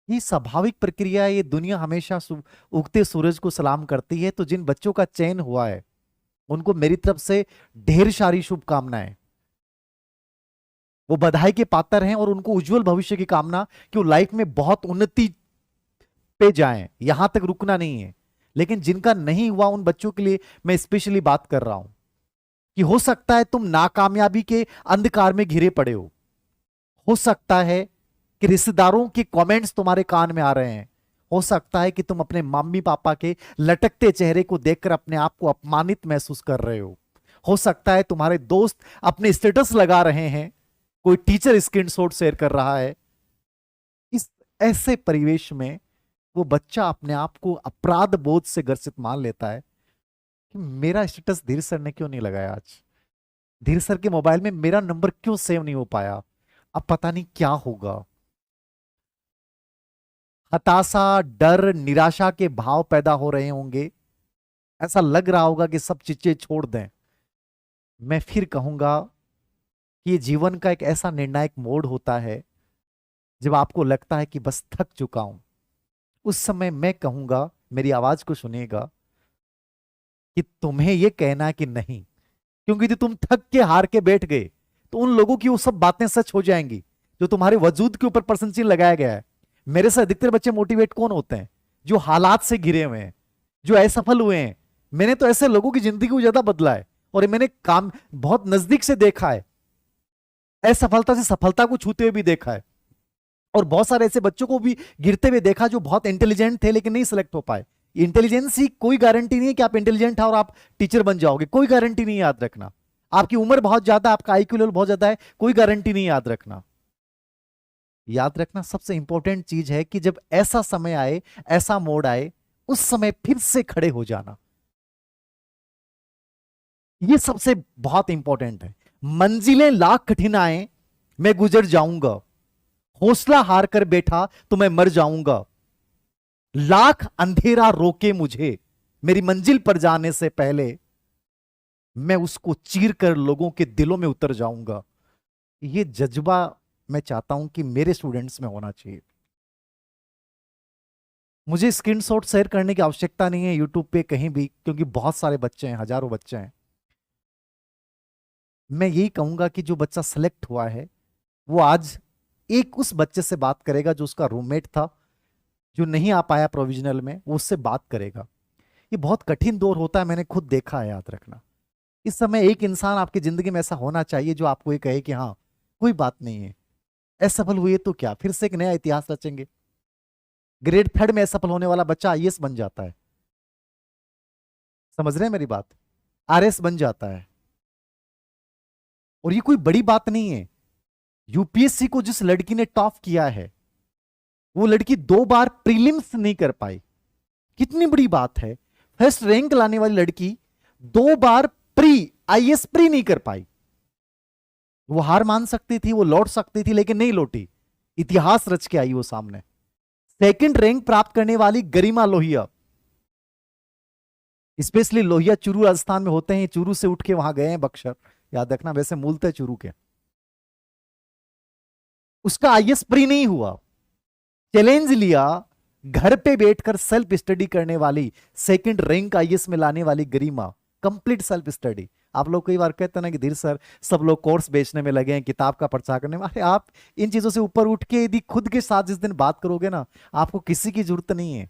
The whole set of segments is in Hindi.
ये स्वाभाविक प्रक्रिया है, ये दुनिया हमेशा उगते सूरज को सलाम करती है। तो जिन बच्चों का चयन हुआ है उनको मेरी तरफ से ढेर सारी शुभकामनाएं। वो बधाई के पात्र हैं और उनको उज्जवल भविष्य की कामना कि वो लाइफ में बहुत उन्नति पे जाएं, यहां तक रुकना नहीं है। लेकिन जिनका नहीं हुआ उन बच्चों के लिए मैं स्पेशली बात कर रहा हूं कि हो सकता है तुम नाकामयाबी के अंधकार में घिरे पड़े हो सकता है कि रिश्तेदारों के कमेंट्स तुम्हारे कान में आ रहे हैं, हो सकता है कि तुम अपने मम्मी पापा के लटकते चेहरे को देखकर अपने आप को अपमानित महसूस कर रहे हो सकता है तुम्हारे दोस्त अपने स्टेटस लगा रहे हैं, कोई टीचर स्क्रीनशॉट शेयर कर रहा है। इस ऐसे परिवेश में वो बच्चा अपने आप को अपराध बोध से ग्रसित मान लेता है कि मेरा स्टेटस धीर सर ने क्यों नहीं लगाया, आज धीर सर के मोबाइल में मेरा नंबर क्यों सेव नहीं हो पाया, अब पता नहीं क्या होगा। हताशा, डर, निराशा के भाव पैदा हो रहे होंगे। ऐसा लग रहा होगा कि सब चीजें छोड़ दें। मैं फिर कहूंगा कि ये जीवन का एक ऐसा निर्णायक मोड़ होता है जब आपको लगता है कि बस थक चुका हूं। उस समय मैं कहूंगा, मेरी आवाज को सुनिएगा, कि तुम्हें यह कहना है कि नहीं, क्योंकि यदि तुम थक के हार के बैठ गए तो उन लोगों की वो सब बातें सच हो जाएंगी जो तुम्हारे वजूद के ऊपर प्रश्न चिन्ह लगाया गया है। मेरे से अधिकतर बच्चे मोटिवेट कौन होते हैं? जो हालात से घिरे हुए हैं, जो असफल हुए हैं। मैंने तो ऐसे लोगों की जिंदगी को ज्यादा बदला है और ये मैंने काम बहुत नजदीक से देखा है, असफलता से सफलता को छूते हुए भी देखा है। और बहुत सारे ऐसे बच्चों को भी गिरते हुए देखा जो बहुत इंटेलिजेंट थे लेकिन नहीं सिलेक्ट हो पाए। इंटेलिजेंस ही कोई गारंटी नहीं है कि आप इंटेलिजेंट है और आप टीचर बन जाओगे, कोई गारंटी नहीं, याद रखना। आपकी उम्र बहुत ज्यादा, आपका आईक्यू लेवल बहुत ज्यादा है, कोई गारंटी नहीं, याद रखना। याद रखना सबसे इंपॉर्टेंट चीज है कि जब ऐसा समय आए, ऐसा मोड़ आए, उस समय फिर से खड़े हो जाना। ये सबसे बहुत इंपॉर्टेंट है। मंजिलें लाख कठिन आए, मैं गुजर जाऊंगा। हौसला हार कर बैठा तो मैं मर जाऊंगा। लाख अंधेरा रोके मुझे, मेरी मंजिल पर जाने से पहले मैं उसको चीर कर लोगों के दिलों में उतर जाऊंगा। ये जज्बा मैं चाहता हूं कि मेरे स्टूडेंट्स में होना चाहिए। मुझे स्क्रीनशॉट शेयर करने की आवश्यकता नहीं है यूट्यूब पे कहीं भी, क्योंकि बहुत सारे बच्चे हैं, हजारों बच्चे हैं। मैं यही कहूंगा कि जो बच्चा सेलेक्ट हुआ है वो आज एक उस बच्चे से बात करेगा जो उसका रूममेट था, जो नहीं आ पाया प्रोविजनल में, वो उससे बात करेगा। ये बहुत कठिन दौर होता है, मैंने खुद देखा है, याद रखना। इस समय एक इंसान आपकी जिंदगी में ऐसा होना चाहिए जो आपको ये कहे कि हाँ, कोई बात नहीं है, असफल हुए तो क्या, फिर से एक नया इतिहास रचेंगे। ग्रेड थर्ड में असफल होने वाला बच्चा आईएएस बन जाता है, समझ रहे हैं मेरी बात? आरएस बन जाता है। और ये कोई बड़ी बात नहीं है। यूपीएससी को जिस लड़की ने टॉप किया है, वो लड़की 2 बार प्रीलिम्स नहीं कर पाई, कितनी बड़ी बात है। फर्स्ट रैंक लाने वाली लड़की 2 बार प्री आईएएस प्री नहीं कर पाई। वो हार मान सकती थी, वो लौट सकती थी, लेकिन नहीं लौटी, इतिहास रच के आई वो सामने। सेकंड रैंक प्राप्त करने वाली गरिमा लोहिया, स्पेशली लोहिया चूरू राजस्थान में होते हैं, चूरू से उठ के वहां गए हैं बक्सर, याद रखना, वैसे मूलतः चूरू के। उसका आईएएस प्री नहीं हुआ, चैलेंज लिया, घर पे बैठकर सेल्फ स्टडी करने वाली, सेकंड रैंक आईएएस में लाने वाली गरिमा, कंप्लीट सेल्फ स्टडी। आप लोग कई बार कहते हैं ना कि धीर सर सब लोग कोर्स बेचने में लगे हैं, किताब का प्रचार करने में। अरे आप इन चीजों से ऊपर उठ के यदि खुद के साथ जिस दिन बात करोगे ना, आपको किसी की जरूरत नहीं है।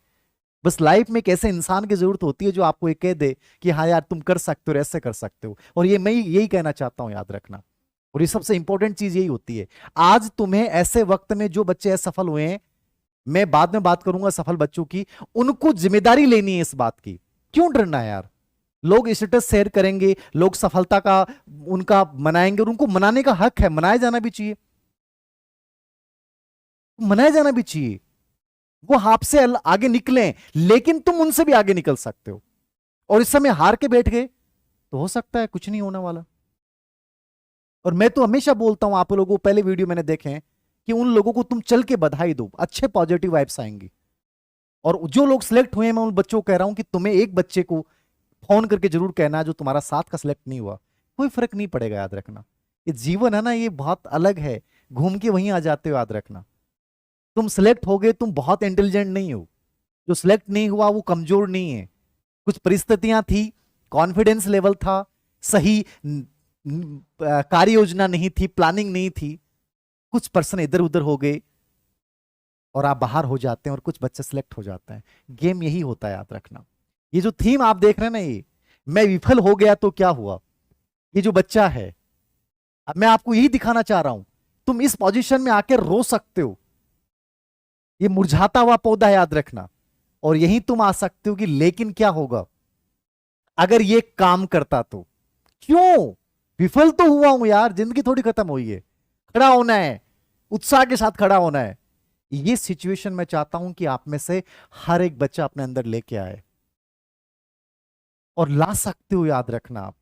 बस लाइफ में एक ऐसे इंसान की जरूरत होती है जो आपको ये कह दे कि हाँ यार तुम कर सकते हो, ऐसे कर सकते हो। और ये मैं यही कहना चाहता हूं, याद रखना। और ये सबसे इंपॉर्टेंट चीज यही होती है। आज तुम्हें ऐसे वक्त में जो बच्चे असफल हुए हैं, मैं बाद में बात करूंगा सफल बच्चों की, उनको जिम्मेदारी लेनी है इस बात की। क्यों डरना है यार? लोग स्टेटस शेयर करेंगे, लोग सफलता का उनका मनाएंगे, और उनको मनाने का हक है, मनाया जाना भी चाहिए, मनाया जाना भी चाहिए। वो आपसे आगे निकले, लेकिन तुम उनसे भी आगे निकल सकते हो। और इस समय हार के बैठ गए तो हो सकता है कुछ नहीं होने वाला। और मैं तो हमेशा बोलता हूं आप लोगों को, पहले वीडियो मैंने देखे हैं, कि उन लोगों को तुम चल के बधाई दो, अच्छे पॉजिटिव वाइब्स आएंगी। और जो लोग सिलेक्ट हुए हैं, मैं उन बच्चों को कह रहा हूं कि तुम्हें एक बच्चे को फोन करके जरूर कहना है जो तुम्हारा साथ का सिलेक्ट नहीं हुआ। कोई फर्क नहीं पड़ेगा, याद रखना। ये जीवन है ना, ये बहुत अलग है, घूम के वहीं आ जाते हो, याद रखना। तुम सिलेक्ट हो गए, तुम बहुत इंटेलिजेंट नहीं हो। जो सिलेक्ट नहीं हुआ वो कमजोर नहीं है। कुछ परिस्थितियां थी, कॉन्फिडेंस लेवल था सही, कार्य योजना नहीं थी, प्लानिंग नहीं थी, कुछ पर्सन इधर उधर हो गए और आप बाहर हो जाते हैं और कुछ बच्चे सिलेक्ट हो जाते हैं। गेम यही होता है, याद रखना। ये जो थीम आप देख रहे हैं ना, ये मैं विफल हो गया तो क्या हुआ, ये जो बच्चा है, अब मैं आपको यही दिखाना चाह रहा हूं। तुम इस पोजीशन में आकर रो सकते हो, ये मुरझाता हुआ पौधा है, याद रखना। और यही तुम आ सकते हो कि लेकिन क्या होगा अगर ये काम करता तो। क्यों विफल तो हुआ हूं यार, जिंदगी थोड़ी खत्म हुई है, खड़ा होना है, उत्साह के साथ खड़ा होना है। ये सिचुएशन मैं चाहता हूं कि आप में से हर एक बच्चा अपने अंदर लेके आए, और ला सकते हो, याद रखना आप।